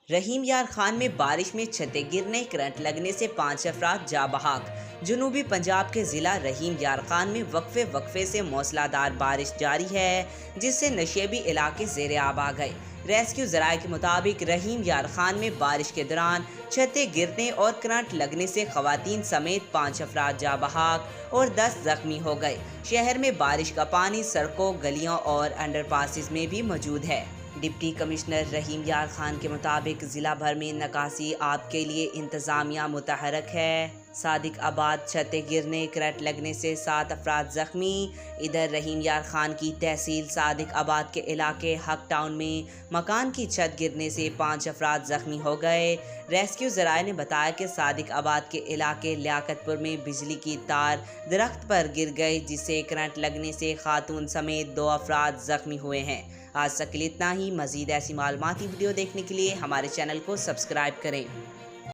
रहीम यार खान में बारिश में छतें गिरने, करंट लगने से 5 अफराद जा बहाक। जनूबी पंजाब के ज़िला रहीम यार खान में वक्फे से मौसलाधार बारिश जारी है, जिससे नशेबी इलाके ज़ेरे आब आ गए। रेस्क्यू ज़राए के मुताबिक रहीम यार खान में बारिश के दौरान छतें गिरने और करंट लगने से खवातीन समेत 5 अफराद जा बहाक और 10 जख्मी हो गए। शहर में बारिश का पानी सड़कों, गलियों और अंडरपासिस में भी मौजूद है। डिप्टी कमिश्नर रहीम यार खान के मुताबिक ज़िला भर में निकासी आब के लिए इंतज़ामिया मुतहरक है। सादिक आबाद छतें गिरने, करंट लगने से 7 अफराद जख्मी। इधर रहीम यार खान की तहसील सादिक आबाद के इलाके हक टाउन में मकान की छत गिरने से 5 अफराद जख्मी हो गए। रेस्क्यू ज़राए ने बताया कि सादिक आबाद के इलाके लियाकतपुर में बिजली की तार दरख्त पर गिर गई, जिससे करंट लगने से खातून समेत 2 अफराद जख्मी हुए हैं। आज तक के लिए इतना ही। मज़ीद ऐसी मालूमाती वीडियो देखने के लिए हमारे चैनल को सब्सक्राइब करें।